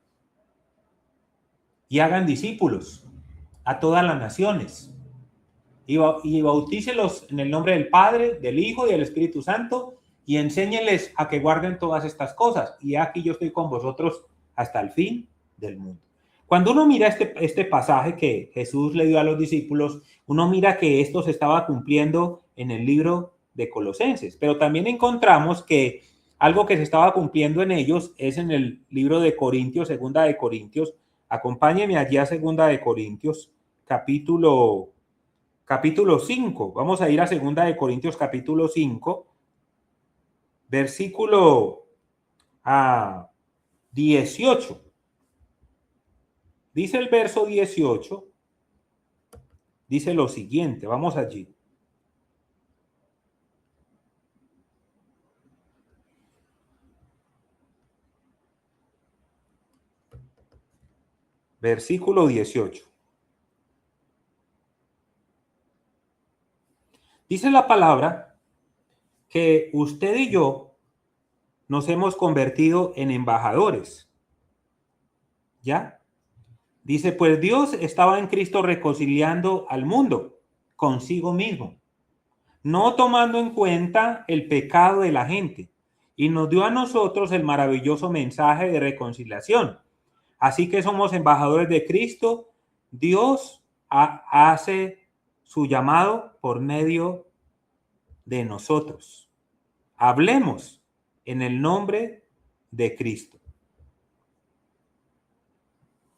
y hagan discípulos a todas las naciones y bautícelos en el nombre del Padre, del Hijo y del Espíritu Santo, y enséñenles a que guarden todas estas cosas. Y aquí yo estoy con vosotros hasta el fin del mundo. Cuando uno mira este pasaje que Jesús le dio a los discípulos, uno mira que esto se estaba cumpliendo en el libro de Colosenses, pero también encontramos que algo que se estaba cumpliendo en ellos es en el libro de Corintios, segunda de Corintios. Acompáñenme allí a segunda de Corintios, capítulo 5. Vamos a ir a segunda de Corintios, capítulo 5. Versículo 18. Dice el verso 18, dice lo siguiente, vamos allí. Versículo 18. Dice la palabra que usted y yo nos hemos convertido en embajadores. ¿Ya? Dice, pues Dios estaba en Cristo reconciliando al mundo consigo mismo, no tomando en cuenta el pecado de la gente, y nos dio a nosotros el maravilloso mensaje de reconciliación. Así que somos embajadores de Cristo. Dios hace su llamado por medio de nosotros. Hablemos en el nombre de Cristo.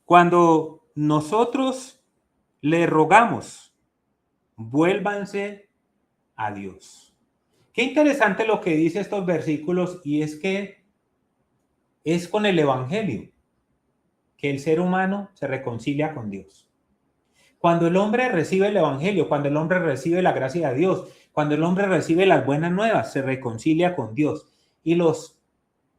Cuando nosotros le rogamos, vuélvanse a Dios. Qué interesante lo que dice estos versículos, y es que es con el evangelio que el ser humano se reconcilia con Dios. Cuando el hombre recibe el evangelio, cuando el hombre recibe la gracia de Dios, cuando el hombre recibe las buenas nuevas, se reconcilia con Dios. Y los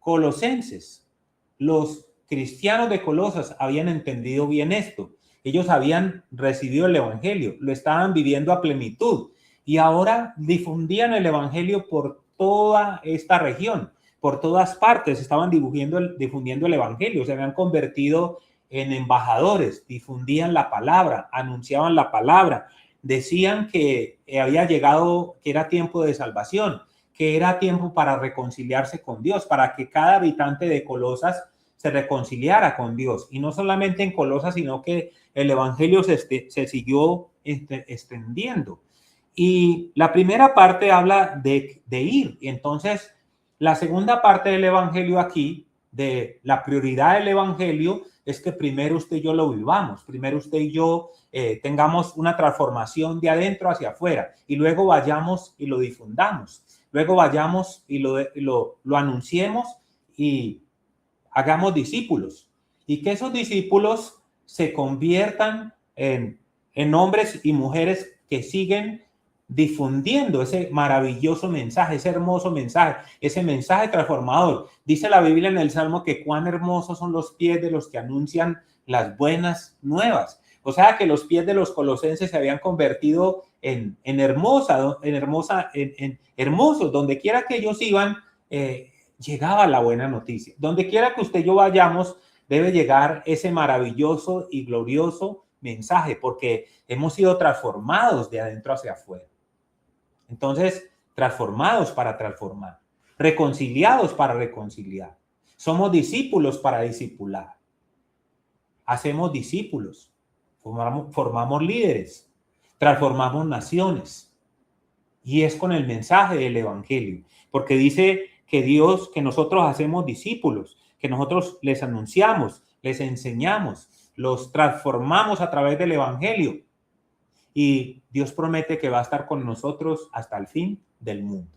colosenses, los cristianos de Colosas, habían entendido bien esto. Ellos habían recibido el evangelio, lo estaban viviendo a plenitud, y ahora difundían el evangelio por toda esta región, por todas partes estaban difundiendo el evangelio, se habían convertido en embajadores, difundían la palabra, anunciaban la palabra, decían que había llegado, que era tiempo de salvación, que era tiempo para reconciliarse con Dios, para que cada habitante de Colosas se reconciliara con Dios. Y no solamente en Colosas, sino que el evangelio se siguió extendiendo. Y la primera parte habla de ir. Y entonces, la segunda parte del evangelio aquí, de la prioridad del evangelio, es que primero usted y yo lo vivamos, primero usted y yo tengamos una transformación de adentro hacia afuera, y luego vayamos y lo difundamos, luego vayamos y lo anunciemos y hagamos discípulos, y que esos discípulos se conviertan en hombres y mujeres que siguen difundiendo ese maravilloso mensaje, ese hermoso mensaje, ese mensaje transformador. Dice la Biblia en el Salmo que cuán hermosos son los pies de los que anuncian las buenas nuevas. O sea que los pies de los colosenses se habían convertido en hermosos. Donde quiera que ellos iban, llegaba la buena noticia. Donde quiera que usted y yo vayamos, debe llegar ese maravilloso y glorioso mensaje, porque hemos sido transformados de adentro hacia afuera. Entonces, transformados para transformar, reconciliados para reconciliar. Somos discípulos para discipular. Hacemos discípulos, formamos líderes, transformamos naciones. Y es con el mensaje del evangelio, porque dice que nosotros hacemos discípulos, que nosotros les anunciamos, les enseñamos, los transformamos a través del evangelio. Y Dios promete que va a estar con nosotros hasta el fin del mundo.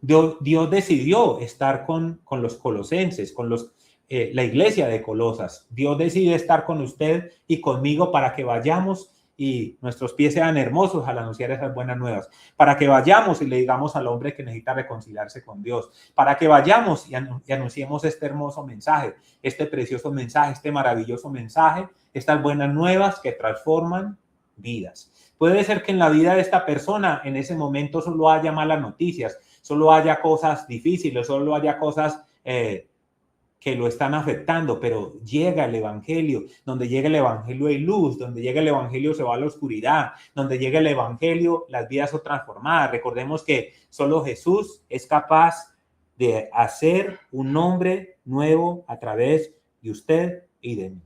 Dios decidió estar con los colosenses, con la iglesia de Colosas. Dios decide estar con usted y conmigo para que vayamos y nuestros pies sean hermosos al anunciar esas buenas nuevas. Para que vayamos y le digamos al hombre que necesita reconciliarse con Dios. Para que vayamos y anunciemos este hermoso mensaje, este precioso mensaje, este maravilloso mensaje, estas buenas nuevas que transforman vidas. Puede ser que en la vida de esta persona en ese momento solo haya malas noticias, solo haya cosas difíciles, solo haya cosas que lo están afectando, pero llega el evangelio. Donde llega el evangelio hay luz, donde llega el evangelio se va a la oscuridad, donde llega el evangelio las vidas son transformadas. Recordemos que solo Jesús es capaz de hacer un hombre nuevo a través de usted y de mí.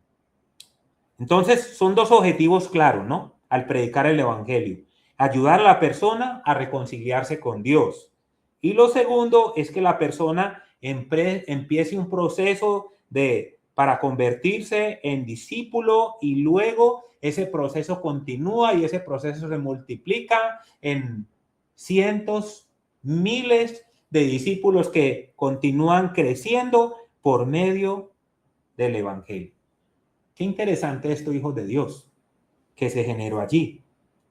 Entonces son dos objetivos claros, ¿no? Al predicar el evangelio: ayudar a la persona a reconciliarse con Dios. Y lo segundo es que la persona empiece un proceso para convertirse en discípulo, y luego ese proceso continúa y ese proceso se multiplica en cientos, miles de discípulos que continúan creciendo por medio del evangelio. Qué interesante esto, hijos de Dios, que se generó allí,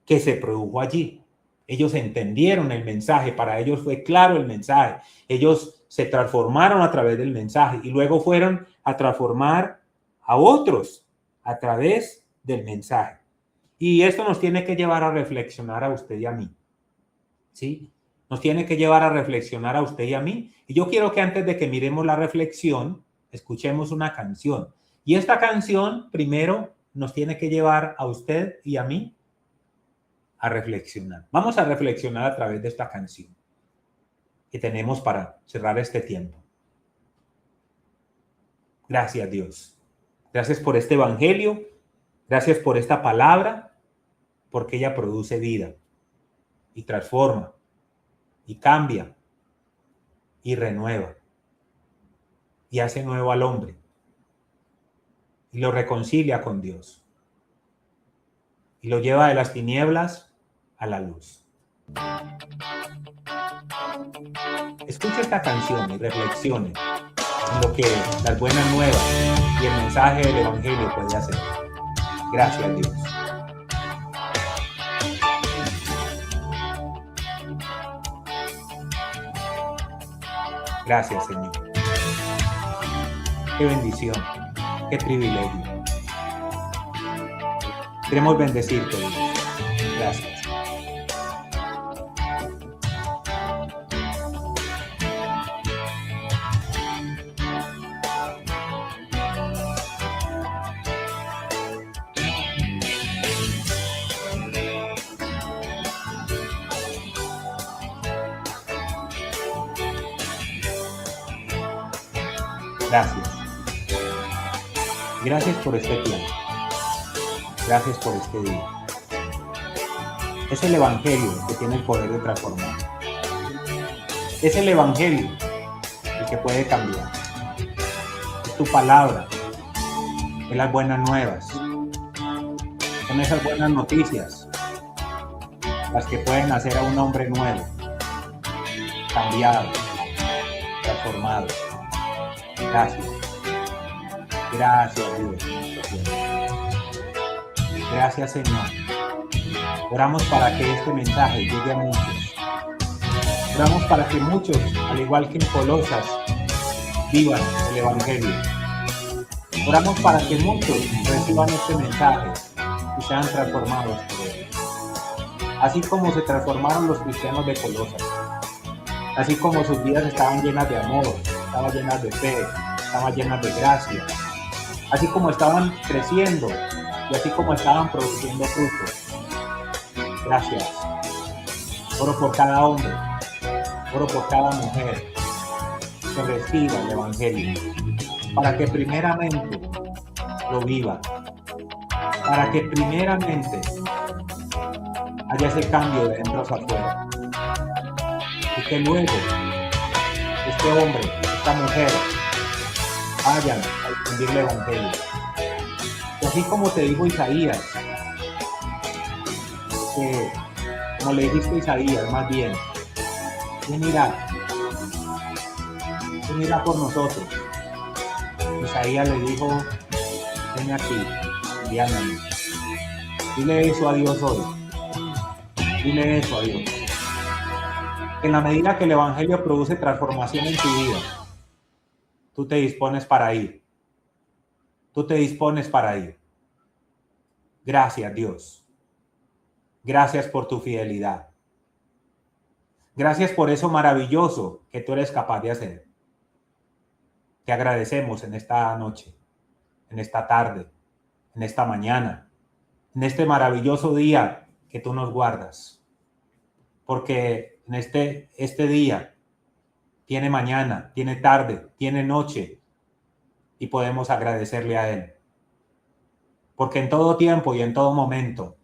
que se produjo allí. Ellos entendieron el mensaje, para ellos fue claro el mensaje. Ellos se transformaron a través del mensaje y luego fueron a transformar a otros a través del mensaje. Y esto nos tiene que llevar a reflexionar a usted y a mí. ¿Sí? Nos tiene que llevar a reflexionar a usted y a mí. Y yo quiero que antes de que miremos la reflexión, escuchemos una canción. Y esta canción primero nos tiene que llevar a usted y a mí a reflexionar. Vamos a reflexionar a través de esta canción que tenemos para cerrar este tiempo. Gracias, Dios. Gracias por este evangelio. Gracias por esta palabra, porque ella produce vida y transforma y cambia y renueva y hace nuevo al hombre y lo reconcilia con Dios y lo lleva de las tinieblas a la luz. Escuche esta canción y reflexione en lo que las buenas nuevas y el mensaje del evangelio puede hacer. Gracias, Dios. Gracias, Señor. Qué bendición, qué privilegio. Queremos bendecirte, Dios. Gracias. Gracias. Gracias por este tiempo. Gracias por este día. Es el evangelio que tiene el poder de transformar. Es el evangelio el que puede cambiar. Es tu palabra. Es las buenas nuevas. Son esas buenas noticias las que pueden hacer a un hombre nuevo, cambiado, transformado. Gracias. Gracias, Dios. Gracias, Señor. Oramos para que este mensaje llegue a muchos. Oramos para que muchos, al igual que en Colosas, vivan el Evangelio. Oramos para que muchos reciban este mensaje y sean transformados por él. Así como se transformaron los cristianos de Colosas. Así como sus vidas estaban llenas de amor, estaban llenas de fe, estaban llenas de gracia. Así como estaban creciendo y así como estaban produciendo frutos. Gracias. Oro por cada hombre, oro por cada mujer que reciba el Evangelio, para que primeramente lo viva, para que primeramente haya ese cambio de dentro hacia afuera, y que luego este hombre, esta mujer, vayan a difundir el Evangelio. Y así como te dijo Isaías, que como le dijiste a Isaías, más bien, ¿quién irá por nosotros? Isaías le dijo, ven aquí, envíame. Dile eso a Dios hoy. Dile eso a Dios. En la medida que el Evangelio produce transformación en tu vida, tú te dispones para ir. Tú te dispones para ir. Gracias, Dios. Gracias por tu fidelidad. Gracias por eso maravilloso que tú eres capaz de hacer. Te agradecemos en esta noche, en esta tarde, en esta mañana, en este maravilloso día que tú nos guardas. Porque en este día tiene mañana, tiene tarde, tiene noche y podemos agradecerle a Él. Porque en todo tiempo y en todo momento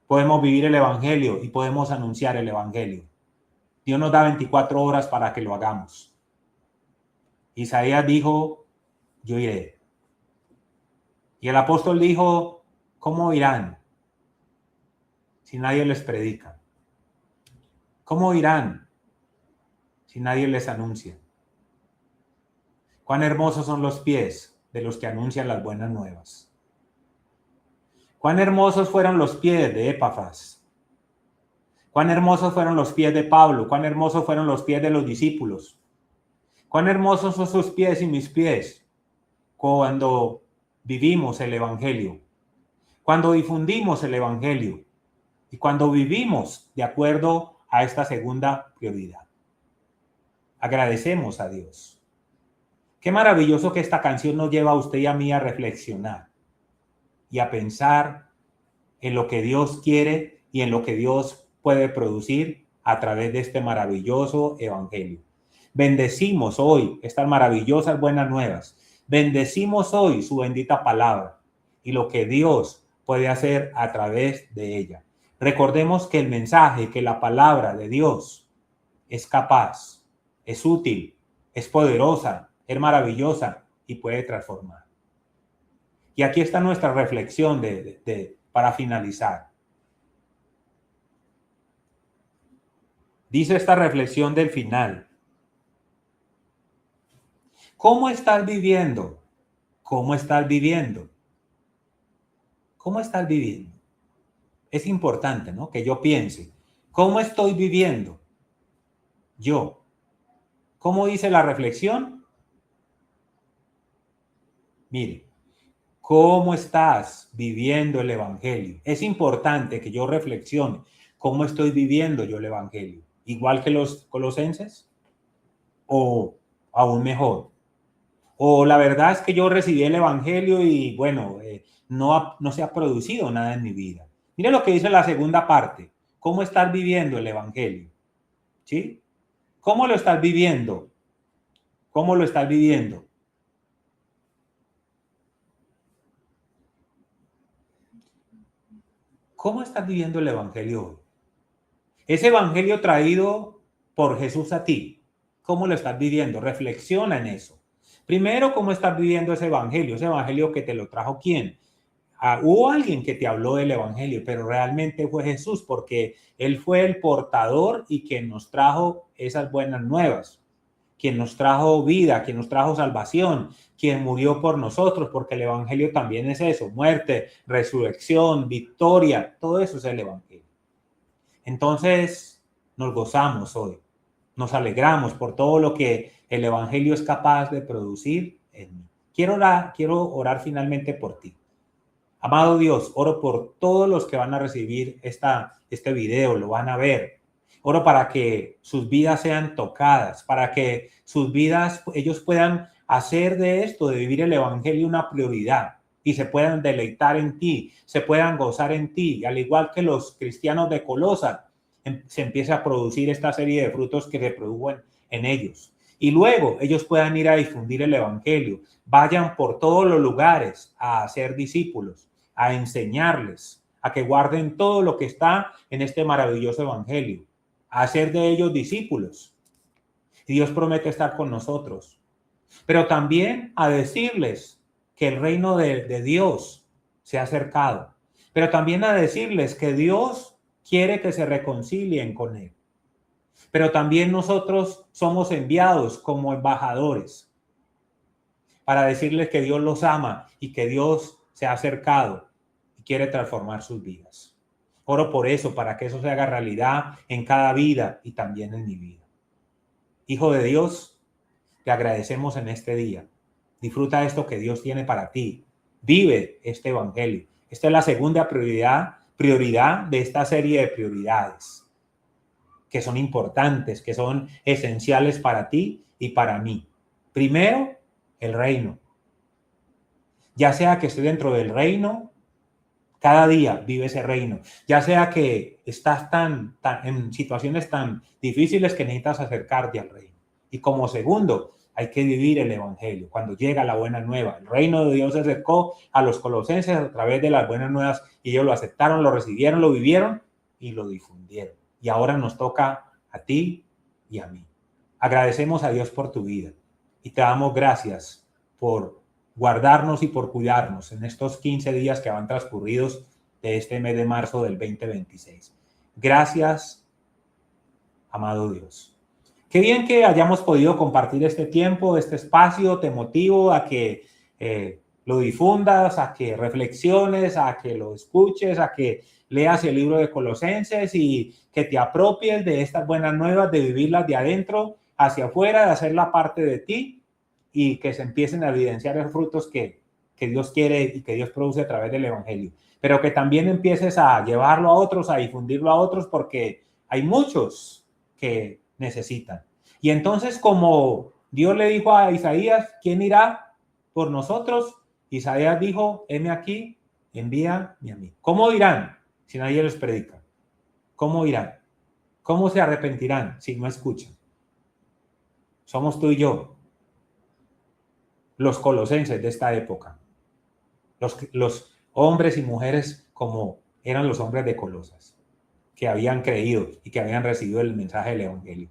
podemos vivir el Evangelio y podemos anunciar el Evangelio. Dios nos da 24 horas para que lo hagamos. Isaías dijo, yo iré. Y el apóstol dijo, ¿cómo irán si nadie les predica? ¿Cómo irán si nadie les anuncia? Cuán hermosos son los pies de los que anuncian las buenas nuevas. Cuán hermosos fueron los pies de Epafras. Cuán hermosos fueron los pies de Pablo. Cuán hermosos fueron los pies de los discípulos. Cuán hermosos son sus pies y mis pies cuando vivimos el Evangelio, cuando difundimos el Evangelio y cuando vivimos de acuerdo a esta segunda prioridad. Agradecemos a Dios. Qué maravilloso que esta canción nos lleva a usted y a mí a reflexionar y a pensar en lo que Dios quiere y en lo que Dios puede producir a través de este maravilloso Evangelio. Bendecimos hoy estas maravillosas buenas nuevas. Bendecimos hoy su bendita palabra y lo que Dios puede hacer a través de ella. Recordemos que el mensaje, que la palabra de Dios es capaz, es útil, es poderosa, es maravillosa y puede transformar. Y aquí está nuestra reflexión para finalizar. Dice esta reflexión del final. ¿Cómo estás viviendo? ¿Cómo estás viviendo? ¿Cómo estás viviendo? Es importante, ¿no? Que yo piense, ¿cómo estoy viviendo? Yo. ¿Cómo dice la reflexión? Mire, ¿cómo estás viviendo el Evangelio? Es importante que yo reflexione cómo estoy viviendo yo el Evangelio. ¿Igual que los colosenses? ¿O aún mejor? O la verdad es que yo recibí el Evangelio y bueno, no se ha producido nada en mi vida. Mire lo que dice la segunda parte. ¿Cómo estás viviendo el Evangelio? ¿Sí? ¿Cómo lo estás viviendo? ¿Cómo lo estás viviendo? ¿Cómo estás viviendo el Evangelio hoy? Ese Evangelio traído por Jesús a ti. ¿Cómo lo estás viviendo? Reflexiona en eso. Primero, ¿cómo estás viviendo ese Evangelio? Ese Evangelio que te lo trajo ¿quién? Hubo alguien que te habló del Evangelio, pero realmente fue Jesús, porque Él fue el portador y quien nos trajo esas buenas nuevas. quien nos trajo vida, quien nos trajo salvación, quien murió por nosotros, porque el evangelio también es eso, muerte, resurrección, victoria, todo eso es el evangelio. Entonces nos gozamos hoy, nos alegramos por todo lo que el evangelio es capaz de producir en mí. Quiero orar finalmente por ti. Amado Dios, oro por todos los que van a recibir este video, lo van a ver. Oro para que sus vidas sean tocadas, para que sus vidas, ellos puedan hacer de esto, de vivir el evangelio, una prioridad y se puedan deleitar en ti, se puedan gozar en ti, al igual que los cristianos de Colosas, se empiece a producir esta serie de frutos que se produjo en ellos. Y luego ellos puedan ir a difundir el evangelio, vayan por todos los lugares a hacer discípulos, a enseñarles, a que guarden todo lo que está en este maravilloso evangelio, a hacer de ellos discípulos. Y Dios promete estar con nosotros, pero también a decirles que el reino de Dios se ha acercado, pero también a decirles que Dios quiere que se reconcilien con Él. Pero también nosotros somos enviados como embajadores para decirles que Dios los ama y que Dios se ha acercado y quiere transformar sus vidas. Oro por eso, para que eso se haga realidad en cada vida y también en mi vida. Hijo de Dios, te agradecemos en este día. Disfruta esto que Dios tiene para ti. Vive este evangelio. Esta es la segunda prioridad de esta serie de prioridades que son importantes, que son esenciales para ti y para mí. Primero, el reino. Ya sea que estés dentro del reino, cada día vive ese reino. Ya sea que estás en situaciones tan difíciles que necesitas acercarte al reino. Y como segundo, hay que vivir el evangelio. Cuando llega la buena nueva, el reino de Dios se acercó a los colosenses a través de las buenas nuevas y ellos lo aceptaron, lo recibieron, lo vivieron y lo difundieron. Y ahora nos toca a ti y a mí. Agradecemos a Dios por tu vida y te damos gracias por guardarnos y por cuidarnos en estos 15 días que van transcurridos de este mes de marzo del 2026. Gracias, amado Dios. Qué bien que hayamos podido compartir este tiempo, este espacio. Te motivo a que lo difundas, a que reflexiones, a que lo escuches, a que leas el libro de Colosenses y que te apropies de estas buenas nuevas, de vivirlas de adentro hacia afuera, de hacerla parte de ti y que se empiecen a evidenciar los frutos que Dios quiere y que Dios produce a través del evangelio. Pero que también empieces a llevarlo a otros, a difundirlo a otros, porque hay muchos que necesitan. Y entonces, como Dios le dijo a Isaías, ¿quién irá por nosotros? Isaías dijo, heme aquí, envíame a mí. ¿Cómo irán si nadie les predica? ¿Cómo irán? ¿Cómo se arrepentirán si no escuchan? Somos tú y yo, los colosenses de esta época, los hombres y mujeres como eran los hombres de Colosas, que habían creído y que habían recibido el mensaje del evangelio.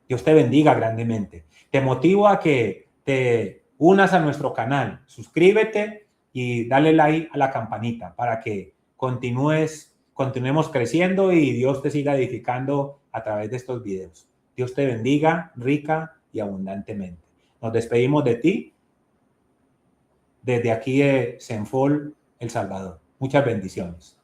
Dios te bendiga grandemente. Te motivo a que te unas a nuestro canal, suscríbete y dale like a la campanita para que continuemos creciendo y Dios te siga edificando a través de estos videos. Dios te bendiga rica y abundantemente. Nos despedimos de ti desde aquí de Senfol, El Salvador. Muchas bendiciones.